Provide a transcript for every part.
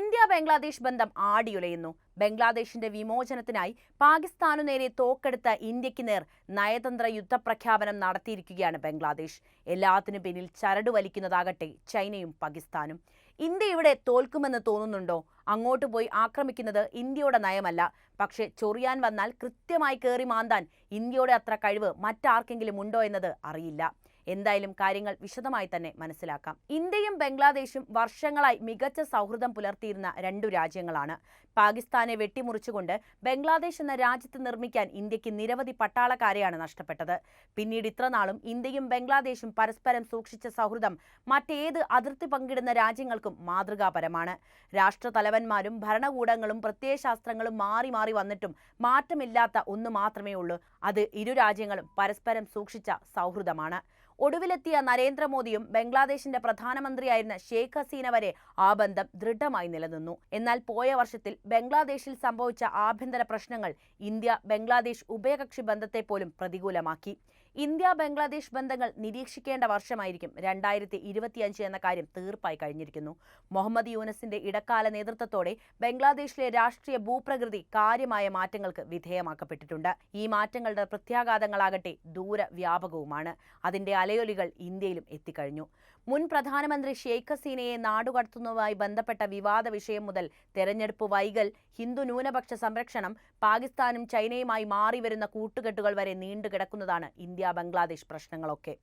India Bangladesh ബന്ധം ആടിയുലയുന്നു. ബംഗ്ലാദേശിന്റെ വിമോചനത്തിനായി പാകിസ്ഥാനു നേരെ തോക്കെടുത്ത ഇന്ത്യക്ക് നേർ നയതന്ത്ര യുദ്ധപ്രഖ്യാപനം നടത്തിയിരിക്കുകയാണ് ബംഗ്ലാദേശ്. എല്ലാത്തിനു പിന്നിൽ ചരടു വലിക്കുന്നതാകട്ടെ ചൈനയും പാകിസ്ഥാനും. ഇന്ത്യ ഇവിടെ തോൽക്കുമെന്ന് തോന്നുന്നുണ്ടോ? അങ്ങോട്ട് പോയി ആക്രമിക്കുന്നത് ഇന്ത്യയുടെ നയമല്ല. പക്ഷെ ചൊറിയാൻ വന്നാൽ കൃത്യമായി കയറി മാന്താൻ ഇന്ത്യയുടെ അത്ര കഴിവ് മറ്റാർക്കെങ്കിലും ഉണ്ടോ എന്നത് അറിയില്ല. എന്തായാലും കാര്യങ്ങൾ വിശദമായി തന്നെ മനസ്സിലാക്കാം. ഇന്ത്യയും ബംഗ്ലാദേശും വർഷങ്ങളായി മികച്ച സൗഹൃദം പുലർത്തിയിരുന്ന രണ്ടു രാജ്യങ്ങളാണ്. പാകിസ്ഥാനെ വെട്ടിമുറിച്ചുകൊണ്ട് ബംഗ്ലാദേശ് എന്ന രാജ്യത്ത് നിർമ്മിക്കാൻ ഇന്ത്യക്ക് നിരവധി പട്ടാളക്കാരെയാണ് നഷ്ടപ്പെട്ടത്. പിന്നീട് ഇത്രനാളും ഇന്ത്യയും ബംഗ്ലാദേശും പരസ്പരം സൂക്ഷിച്ച സൗഹൃദം മറ്റേത് അതിർത്തി പങ്കിടുന്ന രാജ്യങ്ങൾക്കും മാതൃകാപരമാണ്. രാഷ്ട്രതലവന്മാരും ഭരണകൂടങ്ങളും പ്രത്യയശാസ്ത്രങ്ങളും മാറി മാറി വന്നിട്ടും മാറ്റമില്ലാത്ത ഒന്ന് മാത്രമേ ഉള്ളൂ. അത് ഇരു രാജ്യങ്ങളും പരസ്പരം സൂക്ഷിച്ച സൗഹൃദമാണ്. ഒടുവിലെത്തിയ നരേന്ദ്രമോദിയും ബംഗ്ലാദേശിന്റെ പ്രധാനമന്ത്രിയായിരുന്ന ഷെയ്ഖ് ഹസീന വരെ ആ ബന്ധം ദൃഢമായി നിലനിന്നു. എന്നാൽ പോയ വർഷത്തിൽ ബംഗ്ലാദേശിൽ സംഭവിച്ച ആഭ്യന്തര പ്രശ്നങ്ങൾ ഇന്ത്യ ബംഗ്ലാദേശ് ഉഭയകക്ഷി ബന്ധത്തെ പോലും പ്രതികൂലമാക്കി. ഇന്ത്യ ബംഗ്ലാദേശ് ബന്ധങ്ങൾ നിരീക്ഷിക്കേണ്ട വർഷമായിരിക്കും 2025 എന്ന കാര്യം തീർപ്പായി കഴിഞ്ഞിരിക്കുന്നു. മുഹമ്മദ് യൂനസിന്റെ ഇടക്കാല നേതൃത്വത്തോടെ ബംഗ്ലാദേശിലെ രാഷ്ട്രീയ ഭൂപ്രകൃതി കാര്യമായ മാറ്റങ്ങൾക്ക് വിധേയമാക്കപ്പെട്ടിട്ടുണ്ട്. ഈ മാറ്റങ്ങളുടെ പ്രത്യാഘാതങ്ങളാകട്ടെ ദൂരവ്യാപകവുമാണ്. അതിന്റെ അലയൊലികൾ ഇന്ത്യയിലും എത്തിക്കഴിഞ്ഞു. മുൻ പ്രധാനമന്ത്രി ഷെയ്ഖ് ഹസീനയെ നാടുകടത്തുന്നതുമായി ബന്ധപ്പെട്ട വിവാദ വിഷയം മുതൽ തെരഞ്ഞെടുപ്പ് വൈകൽ, ഹിന്ദു ന്യൂനപക്ഷ സംരക്ഷണം, പാകിസ്ഥാനും ചൈനയുമായി മാറിവരുന്ന കൂട്ടുകെട്ടുകൾ വരെ നീണ്ടുകിടക്കുന്നതാണ് ഇന്ത്യ ബംഗ്ലാദേശ് പ്രശ്നങ്ങളൊക്കെ.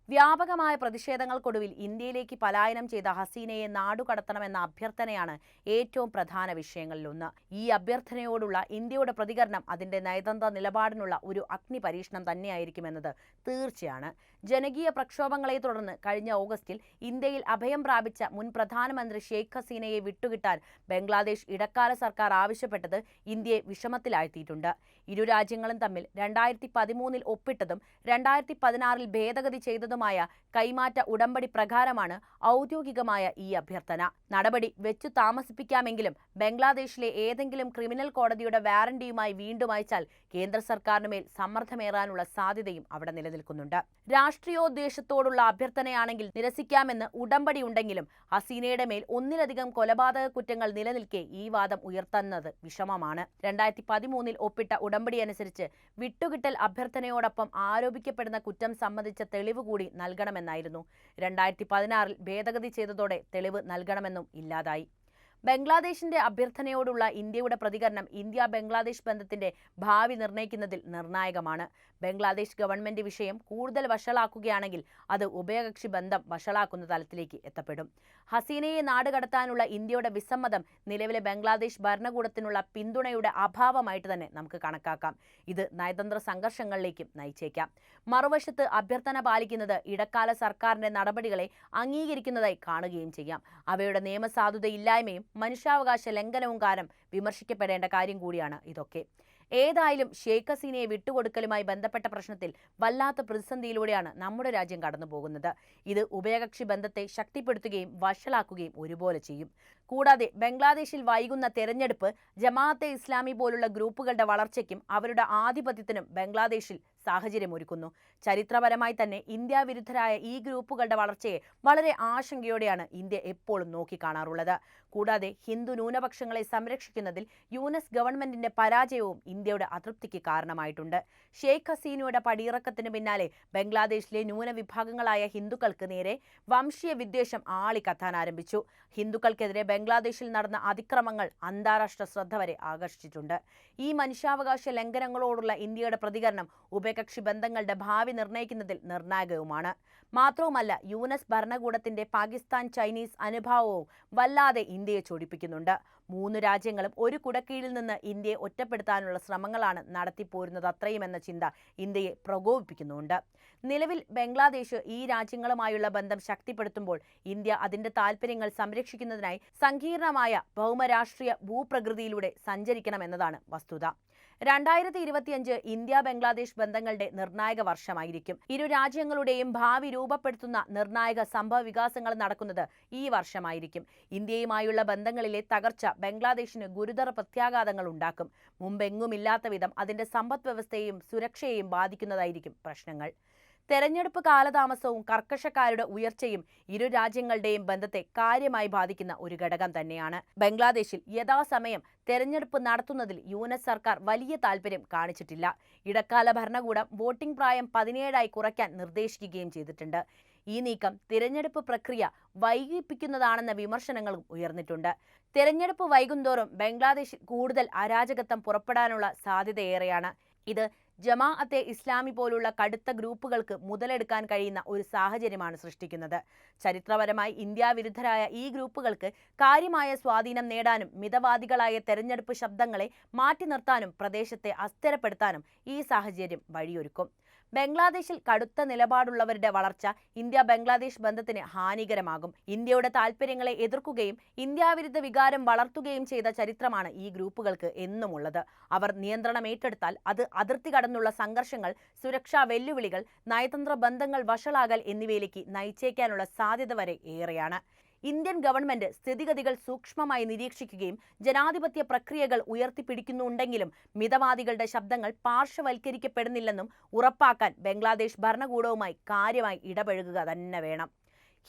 വ്യാപകമായ പ്രതിഷേധങ്ങൾക്കൊടുവിൽ ഇന്ത്യയിലേക്ക് പലായനം ചെയ്ത ഹസീനയെ നാടുകടത്തണമെന്ന അഭ്യർത്ഥനയാണ് ഏറ്റവും പ്രധാന വിഷയങ്ങളിലൊന്ന്. ഈ അഭ്യർത്ഥനയോടുള്ള ഇന്ത്യയുടെ പ്രതികരണം അതിന്റെ നയതന്ത്ര നിലപാടിനുള്ള ഒരു അഗ്നി പരീക്ഷണം തന്നെയായിരിക്കുമെന്നത് തീർച്ചയാണ്. ജനകീയ പ്രക്ഷോഭങ്ങളെ തുടർന്ന് കഴിഞ്ഞ ഓഗസ്റ്റിൽ ഇന്ത്യയിൽ അഭയം പ്രാപിച്ച മുൻ പ്രധാനമന്ത്രി ഷെയ്ഖ് ഹസീനയെ വിട്ടുകിട്ടാൻ ബംഗ്ലാദേശ് ഇടക്കാല സർക്കാർ ആവശ്യപ്പെട്ടത് ഇന്ത്യയെ വിഷമത്തിലാഴ്ത്തിയിട്ടുണ്ട്. ഇരു രാജ്യങ്ങളും തമ്മിൽ 2013 ഒപ്പിട്ടതും 2016 ഭേദഗതി ചെയ്തതുമായ കൈമാറ്റ ഉടമ്പടി പ്രകാരമാണ് ഔദ്യോഗികമായ ഈ അഭ്യർത്ഥന. നടപടി വെച്ചു താമസിപ്പിക്കാമെങ്കിലും ബംഗ്ലാദേശിലെ ഏതെങ്കിലും ക്രിമിനൽ കോടതിയുടെ വാറന്റിയുമായി വീണ്ടും അയച്ചാൽ കേന്ദ്ര സർക്കാരിന് മേൽ സമ്മർദ്ദമേറാനുള്ള സാധ്യതയും അവിടെ നിലനിൽക്കുന്നുണ്ട്. രാഷ്ട്രീയോദ്ദേശത്തോടുള്ള അഭ്യർത്ഥനയാണെങ്കിൽ നിരസിക്കാമെന്ന് ഉടമ്പടി ഉണ്ടെങ്കിലും ഹസീനയുടെ മേൽ ഒന്നിലധികം കൊലപാതക കുറ്റങ്ങൾ നിലനിൽക്കെ ഈ വാദം ഉയർത്തുന്നത് വിഷമമാണ്. 2013 ഒപ്പിട്ട ഉടമ്പടി അനുസരിച്ച് വിട്ടുകിട്ടൽ അഭ്യർത്ഥനയോടൊപ്പം ആരോപിക്കപ്പെടുന്ന കുറ്റം സംബന്ധിച്ച തെളിവ് കൂടി നൽകണമെന്നായിരുന്നു. 2016 ഭേദഗതി ചെയ്തതോടെ തെളിവ് നൽകണമെന്നും ഇല്ലാതായി. ബംഗ്ലാദേശിന്റെ അഭ്യർത്ഥനയോടുള്ള ഇന്ത്യയുടെ പ്രതികരണം ഇന്ത്യ ബംഗ്ലാദേശ് ബന്ധത്തിന്റെ ഭാവി നിർണ്ണയിക്കുന്നതിൽ നിർണായകമാണ്. ബംഗ്ലാദേശ് ഗവൺമെന്റ് വിഷയം കൂടുതൽ വഷളാക്കുകയാണെങ്കിൽ അത് ഉഭയകക്ഷി ബന്ധം വഷളാക്കുന്ന തലത്തിലേക്ക് എത്തപ്പെടും. ഹസീനയെ നാടുകടത്താനുള്ള ഇന്ത്യയുടെ വിസമ്മതം നിലവിലെ ബംഗ്ലാദേശ് ഭരണകൂടത്തിനുള്ള പിന്തുണയുടെ അഭാവമായിട്ട് തന്നെ നമുക്ക് കണക്കാക്കാം. ഇത് നയതന്ത്ര സംഘർഷങ്ങളിലേക്കും നയിച്ചേക്കാം. മറുവശത്ത് അഭ്യർത്ഥന പാലിക്കുന്നത് ഇടക്കാല സർക്കാരിന്റെ നടപടികളെ അംഗീകരിക്കുന്നതായി കാണുകയും ചെയ്യാം. അവയുടെ നിയമസാധുതയില്ലായ്മയും മനുഷ്യാവകാശ ലംഘനവും കാരണം വിമർശിക്കപ്പെടേണ്ട കാര്യം കൂടിയാണ് ഇതൊക്കെ. ഏതായാലും ഷെയ്ഖ് ഹസീനയെ വിട്ടുകൊടുക്കലുമായി ബന്ധപ്പെട്ട പ്രശ്നത്തിൽ വല്ലാത്ത പ്രതിസന്ധിയിലൂടെയാണ് നമ്മുടെ രാജ്യം കടന്നു പോകുന്നത്. ഇത് ഉഭയകക്ഷി ബന്ധത്തെ ശക്തിപ്പെടുത്തുകയും വഷളാക്കുകയും ഒരുപോലെ ചെയ്യും. കൂടാതെ ബംഗ്ലാദേശിൽ വൈകുന്ന തെരഞ്ഞെടുപ്പ് ജമാഅത്തെ ഇസ്ലാമി പോലുള്ള ഗ്രൂപ്പുകളുടെ വളർച്ചയ്ക്കും അവരുടെ ആധിപത്യത്തിനും ബംഗ്ലാദേശിൽ സാഹചര്യമൊരുക്കുന്നു. ചരിത്രപരമായി തന്നെ ഇന്ത്യ വിരുദ്ധരായ ഈ ഗ്രൂപ്പുകളുടെ വളർച്ചയെ വളരെ ആശങ്കയോടെയാണ് ഇന്ത്യ എപ്പോഴും നോക്കിക്കാണാറുള്ളത്. കൂടാതെ ഹിന്ദു ന്യൂനപക്ഷങ്ങളെ സംരക്ഷിക്കുന്നതിൽ യൂനസ് ഗവൺമെന്റിന്റെ പരാജയവും ഇന്ത്യയുടെ അതൃപ്തിക്ക് കാരണമായിട്ടുണ്ട്. ഷെയ്ഖ് ഹസീനയുടെ പടിയിറക്കത്തിന് പിന്നാലെ ബംഗ്ലാദേശിലെ ന്യൂനവിഭാഗങ്ങളായ ഹിന്ദുക്കൾക്ക് നേരെ വംശീയ വിദ്വേഷം ആളിക്കത്താൻ ആരംഭിച്ചു. ഹിന്ദുക്കൾക്കെതിരെ ബംഗ്ലാദേശിൽ നടന്ന അതിക്രമങ്ങൾ അന്താരാഷ്ട്ര ശ്രദ്ധ വരെ ആകർഷിച്ചിട്ടുണ്ട്. ഈ മനുഷ്യാവകാശ ലംഘനങ്ങളോടുള്ള ഇന്ത്യയുടെ പ്രതികരണം ഉഭയകക്ഷി ബന്ധങ്ങളുടെ ഭാവി നിർണ്ണയിക്കുന്നതിൽ നിർണായകവുമാണ്. മാത്രവുമല്ല, യൂനസ് ഭരണകൂടത്തിന്റെ പാകിസ്ഥാൻ ചൈനീസ് അനുഭാവവും വല്ലാതെ ഇന്ത്യയെ ചൊടിപ്പിക്കുന്നുണ്ട്. മൂന്ന് രാജ്യങ്ങളും ഒരു കുടക്കീഴിൽ നിന്ന് ഇന്ത്യയെ ഒറ്റപ്പെടുത്താനുള്ള ശ്രമങ്ങളാണ് നടത്തിപ്പോരുന്നത് അത്രയുമെന്ന ചിന്ത ഇന്ത്യയെ പ്രകോപിപ്പിക്കുന്നുണ്ട്. നിലവിൽ ബംഗ്ലാദേശ് ഈ രാജ്യങ്ങളുമായുള്ള ബന്ധം ശക്തിപ്പെടുത്തുമ്പോൾ ഇന്ത്യ അതിന്റെ താൽപ്പര്യങ്ങൾ സംരക്ഷിക്കുന്നതിനായി സങ്കീർണമായ ഭൗമരാഷ്ട്രീയ ഭൂപ്രകൃതിയിലൂടെ സഞ്ചരിക്കണമെന്നതാണ് വസ്തുത. 2025 ഇന്ത്യ ബംഗ്ലാദേശ് ബന്ധങ്ങളുടെ നിർണായക വർഷമായിരിക്കും. ഇരു രാജ്യങ്ങളുടെയും ഭാവി രൂപപ്പെടുത്തുന്ന നിർണായക സംഭവ വികാസങ്ങൾ നടക്കുന്നത് ഈ വർഷമായിരിക്കും. ഇന്ത്യയുമായുള്ള ബന്ധങ്ങളിലെ തകർച്ച ബംഗ്ലാദേശിന് ഗുരുതര പ്രത്യാഘാതങ്ങൾ ഉണ്ടാക്കും. മുമ്പെങ്ങുമില്ലാത്ത വിധം അതിന്റെ സമ്പദ് വ്യവസ്ഥയെയും സുരക്ഷയെയും ബാധിക്കുന്നതായിരിക്കും പ്രശ്നങ്ങൾ. തെരഞ്ഞെടുപ്പ് കാലതാമസവും കർക്കശക്കാരുടെ ഉയർച്ചയും ഇരു രാജ്യങ്ങളുടെയും ബന്ധത്തെ കാര്യമായി ബാധിക്കുന്ന ഒരു ഘടകം തന്നെയാണ്. ബംഗ്ലാദേശിൽ യഥാസമയം തെരഞ്ഞെടുപ്പ് നടത്തുന്നതിൽ യുഎസ് സർക്കാർ വലിയ താൽപര്യം കാണിച്ചിട്ടില്ല. ഇടക്കാല ഭരണകൂടം വോട്ടിംഗ് പ്രായം 17ആയി കുറയ്ക്കാൻ നിർദ്ദേശിക്കുകയും ചെയ്തിട്ടുണ്ട്. ഈ നീക്കം തിരഞ്ഞെടുപ്പ് പ്രക്രിയ വൈകിപ്പിക്കുന്നതാണെന്ന വിമർശനങ്ങളും ഉയർന്നിട്ടുണ്ട്. തിരഞ്ഞെടുപ്പ് വൈകുന്തോറും ബംഗ്ലാദേശിൽ കൂടുതൽ അരാജകത്വം പുറപ്പെടാനുള്ള സാധ്യതയേറെയാണ്. ഇത് ജമാഅത്തെ ഇസ്ലാമി പോലുള്ള കടുത്ത ഗ്രൂപ്പുകൾക്ക് മുതലെടുക്കാൻ കഴിയുന്ന ഒരു സാഹചര്യമാണ് സൃഷ്ടിക്കുന്നത്. ചരിത്രപരമായി ഇന്ത്യ വിരുദ്ധരായ ഈ ഗ്രൂപ്പുകൾക്ക് കാര്യമായ സ്വാധീനം നേടാനും മിതവാദികളായ തെരഞ്ഞെടുപ്പ് ശബ്ദങ്ങളെ മാറ്റി നിർത്താനും പ്രദേശത്തെ അസ്ഥിരപ്പെടുത്താനും ഈ സാഹചര്യം വഴിയൊരുക്കും. ബംഗ്ലാദേശിൽ കടുത്ത നിലപാടുള്ളവരുടെ വളർച്ച ഇന്ത്യ ബംഗ്ലാദേശ് ബന്ധത്തിന് ഹാനികരമാകും. ഇന്ത്യയുടെ താൽപ്പര്യങ്ങളെ എതിർക്കുകയും ഇന്ത്യാവിരുദ്ധ വികാരം വളർത്തുകയും ചെയ്ത ചരിത്രമാണ് ഈ ഗ്രൂപ്പുകൾക്ക് എന്നുമുള്ളത്. അവർ നിയന്ത്രണം ഏറ്റെടുത്താൽ അത് അതിർത്തി കടന്നുള്ള സംഘർഷങ്ങൾ, സുരക്ഷാ വെല്ലുവിളികൾ, നയതന്ത്ര ബന്ധങ്ങൾ വഷളാകൽ എന്നിവയിലേക്ക് നയിച്ചേക്കാനുള്ള സാധ്യത വരെ ഏറെയാണ്. ഇന്ത്യൻ ഗവൺമെന്റ് സ്ഥിതിഗതികൾ സൂക്ഷ്മമായി നിരീക്ഷിക്കുകയും ജനാധിപത്യ പ്രക്രിയകൾ ഉയർത്തിപ്പിടിക്കുന്നുണ്ടെങ്കിലും മിതവാദികളുടെ ശബ്ദങ്ങൾ പാർശ്വവൽക്കരിക്കപ്പെടുന്നില്ലെന്നും ഉറപ്പാക്കാൻ ബംഗ്ലാദേശ് ഭരണകൂടവുമായി കാര്യമായി ഇടപഴകുക തന്നെ വേണം.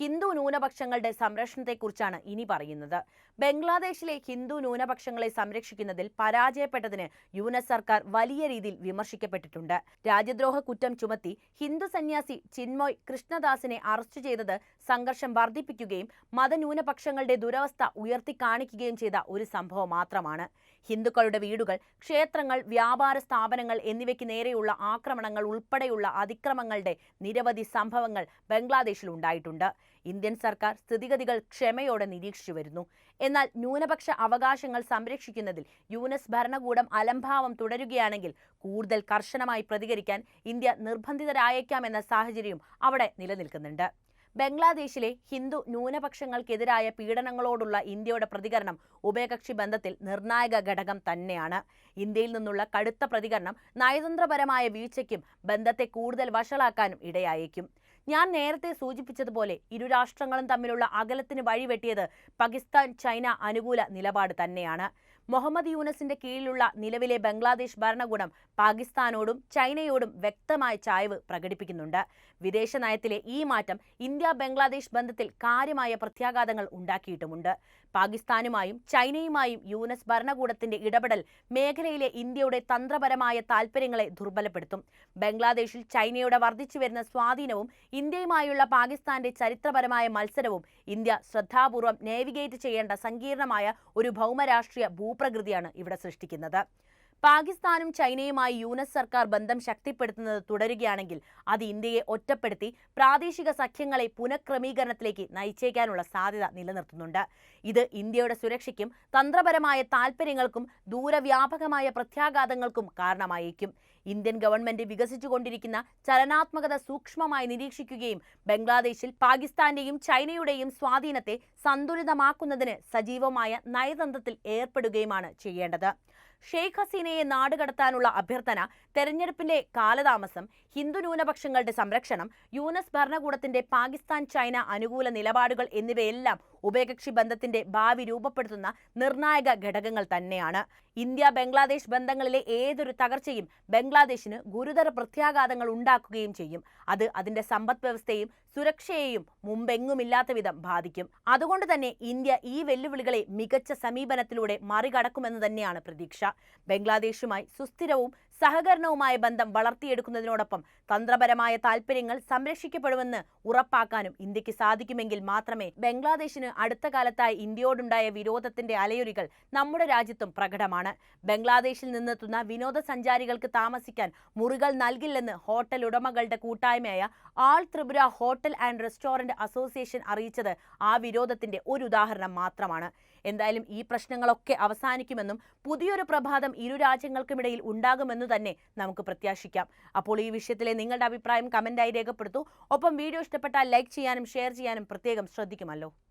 ഹിന്ദു ന്യൂനപക്ഷങ്ങളുടെ സംരക്ഷണത്തെക്കുറിച്ചാണ് ഇനി പറയുന്നത്. ബംഗ്ലാദേശിലെ ഹിന്ദു ന്യൂനപക്ഷങ്ങളെ സംരക്ഷിക്കുന്നതിൽ പരാജയപ്പെട്ടതിന് യുഎസ് സർക്കാർ വലിയ രീതിയിൽ വിമർശിക്കപ്പെട്ടിട്ടുണ്ട്. രാജ്യദ്രോഹ കുറ്റം ചുമത്തി ഹിന്ദു സന്യാസി ചിന്മോയ് കൃഷ്ണദാസിനെ അറസ്റ്റ് ചെയ്തത് സംഘർഷം വർദ്ധിപ്പിക്കുകയും മതന്യൂനപക്ഷങ്ങളുടെ ദുരവസ്ഥ ഉയർത്തിക്കാണിക്കുകയും ചെയ്ത ഒരു സംഭവം മാത്രമാണ്. ഹിന്ദുക്കളുടെ വീടുകൾ, ക്ഷേത്രങ്ങൾ, വ്യാപാര സ്ഥാപനങ്ങൾ എന്നിവയ്ക്ക് നേരെയുള്ള ആക്രമണങ്ങൾ ഉൾപ്പെടെയുള്ള അതിക്രമങ്ങളുടെ നിരവധി സംഭവങ്ങൾ ബംഗ്ലാദേശിൽ ഉണ്ടായിട്ടുണ്ട്. ഇന്ത്യൻ സർക്കാർ സ്ഥിതിഗതികൾ ക്ഷമയോടെ നിരീക്ഷിച്ചു വരുന്നു. എന്നാൽ ന്യൂനപക്ഷ അവകാശങ്ങൾ സംരക്ഷിക്കുന്നതിൽ യുഎസ് ഭരണകൂടം അലംഭാവം തുടരുകയാണെങ്കിൽ കൂടുതൽ കർശനമായി പ്രതികരിക്കാൻ ഇന്ത്യ നിർബന്ധിതരായേക്കാമെന്ന സാഹചര്യവും അവിടെ നിലനിൽക്കുന്നുണ്ട്. ബംഗ്ലാദേശിലെ ഹിന്ദു ന്യൂനപക്ഷങ്ങൾക്കെതിരായ പീഡനങ്ങളോടുള്ള ഇന്ത്യയുടെ പ്രതികരണം ഉഭയകക്ഷി ബന്ധത്തിൽ നിർണായക ഘടകം തന്നെയാണ്. ഇന്ത്യയിൽ നിന്നുള്ള കടുത്ത പ്രതികരണം നയതന്ത്രപരമായ വീഴ്ചയ്ക്കും ബന്ധത്തെ കൂടുതൽ വഷളാക്കാനും ഇടയായേക്കും. ഞാൻ നേരത്തെ സൂചിപ്പിച്ചതുപോലെ ഇരു രാഷ്ട്രങ്ങളും തമ്മിലുള്ള അകലത്തിന് വഴിവെട്ടിയത് പാകിസ്ഥാൻ ചൈന അനുകൂല നിലപാട് തന്നെയാണ്. മുഹമ്മദ് യൂനസിന്റെ കീഴിലുള്ള നിലവിലെ ബംഗ്ലാദേശ് ഭരണകൂടം പാകിസ്ഥാനോടും ചൈനയോടും വ്യക്തമായ ചായ്വ് പ്രകടിപ്പിക്കുന്നുണ്ട്. വിദേശ നയത്തിലെ ഈ മാറ്റം ഇന്ത്യ ബംഗ്ലാദേശ് ബന്ധത്തിൽ കാര്യമായ പ്രത്യാഘാതങ്ങൾ ഉണ്ടാക്കിയിട്ടുമുണ്ട്. പാകിസ്ഥാനുമായും ചൈനയുമായും യുഎസ് ഭരണകൂടത്തിന്റെ ഇടപെടൽ മേഖലയിലെ ഇന്ത്യയുടെ തന്ത്രപരമായ താൽപ്പര്യങ്ങളെ ദുർബലപ്പെടുത്തും. ബംഗ്ലാദേശിൽ ചൈനയുടെ വർദ്ധിച്ചുവരുന്ന സ്വാധീനവും ഇന്ത്യയുമായുള്ള പാകിസ്ഥാന്റെ ചരിത്രപരമായ മത്സരവും ഇന്ത്യ ശ്രദ്ധാപൂർവം നേവിഗേറ്റ് ചെയ്യേണ്ട സങ്കീർണമായ ഒരു ഭൗമരാഷ്ട്രീയ ഭൂപ്രകൃതിയാണ് ഇവിടെ സൃഷ്ടിക്കുന്നത്. പാകിസ്ഥാനും ചൈനയുമായി യുഎസ് സർക്കാർ ബന്ധം ശക്തിപ്പെടുത്തുന്നത് തുടരുകയാണെങ്കിൽ അത് ഇന്ത്യയെ ഒറ്റപ്പെടുത്തി പ്രാദേശിക സഖ്യങ്ങളെ പുനഃക്രമീകരണത്തിലേക്ക് നയിച്ചേക്കാനുള്ള സാധ്യത നിലനിർത്തുന്നുണ്ട്. ഇത് ഇന്ത്യയുടെ സുരക്ഷയ്ക്കും തന്ത്രപരമായ താൽപ്പര്യങ്ങൾക്കും ദൂരവ്യാപകമായ പ്രത്യാഘാതങ്ങൾക്കും കാരണമായേക്കും. ഇന്ത്യൻ ഗവൺമെന്റ് വികസിച്ചുകൊണ്ടിരിക്കുന്ന ചലനാത്മകത സൂക്ഷ്മമായി നിരീക്ഷിക്കുകയും ബംഗ്ലാദേശിൽ പാകിസ്ഥാന്റെയും ചൈനയുടെയും സ്വാധീനത്തെ സന്തുലിതമാക്കുന്നതിന് സജീവമായ നയതന്ത്രത്തിൽ ഏർപ്പെടുകയുമാണ് ചെയ്യേണ്ടത്. ഷെയ്ഖ് ഹസീനയെ നാടുകടത്താനുള്ള അഭ്യർത്ഥന, തെരഞ്ഞെടുപ്പിന്റെ കാലതാമസം, ഹിന്ദു ന്യൂനപക്ഷങ്ങളുടെ സംരക്ഷണം, യുഎസ് ഭരണകൂടത്തിന്റെ പാകിസ്ഥാൻ ചൈന അനുകൂല നിലപാടുകൾ എന്നിവയെല്ലാം ഉഭയകക്ഷി ബന്ധത്തിന്റെ ഭാവി രൂപപ്പെടുത്തുന്ന നിർണായക ഘടകങ്ങൾ തന്നെയാണ്. ഇന്ത്യ ബംഗ്ലാദേശ് ബന്ധങ്ങളിലെ ഏതൊരു തകർച്ചയും ബംഗ്ലാദേശിന് ഗുരുതര പ്രത്യാഘാതങ്ങൾ ഉണ്ടാക്കുകയും ചെയ്യും. അത് അതിന്റെ സമ്പദ് വ്യവസ്ഥയെയും സുരക്ഷയെയും മുമ്പെങ്ങുമില്ലാത്ത വിധം ബാധിക്കും. അതുകൊണ്ട് തന്നെ ഇന്ത്യ ഈ വെല്ലുവിളികളെ മികച്ച സമീപനത്തിലൂടെ മറികടക്കുമെന്ന് തന്നെയാണ് പ്രതീക്ഷ. ബംഗ്ലാദേശുമായി സുസ്ഥിരവും സഹകരണവുമായ ബന്ധം വളർത്തിയെടുക്കുന്നതിനോടൊപ്പം തന്ത്രപരമായ താൽപ്പര്യങ്ങൾ സംരക്ഷിക്കപ്പെടുമെന്ന് ഉറപ്പാക്കാനും ഇന്ത്യക്ക് സാധിക്കുമെങ്കിൽ മാത്രമേ ബംഗ്ലാദേശിന് അടുത്ത കാലത്തായി ഇന്ത്യയോടുണ്ടായ വിരോധത്തിന്റെ അലയൊലികൾ നമ്മുടെ രാജ്യത്തും പ്രകടമാണ്. ബംഗ്ലാദേശിൽ നിന്നെത്തുന്ന വിനോദസഞ്ചാരികൾക്ക് താമസിക്കാൻ മുറികൾ നൽകില്ലെന്ന് ഹോട്ടൽ ഉടമകളുടെ കൂട്ടായ്മയായ all Tripura hotel and restaurant association അറിയിച്ചത് ആ വിരോധത്തിന്റെ ഒരു ഉദാഹരണം മാത്രമാണ്. എന്തായാലും ഈ പ്രശ്നങ്ങളൊക്കെ അവസാനിക്കുമെന്നും പുതിയൊരു പ്രഭാതം ഇരു രാജ്യങ്ങൾക്കുമിടയിൽ ഉണ്ടാകുമെന്നു തന്നെ നമുക്ക് പ്രത്യാശിക്കാം. അപ്പോൾ ഈ വിഷയത്തിലെ നിങ്ങളുടെ അഭിപ്രായം കമന്റായി രേഖപ്പെടുത്തൂ. ഒപ്പം വീഡിയോ ഇഷ്ടപ്പെട്ടാൽ ലൈക്ക് ചെയ്യാനും ഷെയർ ചെയ്യാനും പ്രത്യേകം ശ്രദ്ധിക്കുമല്ലോ.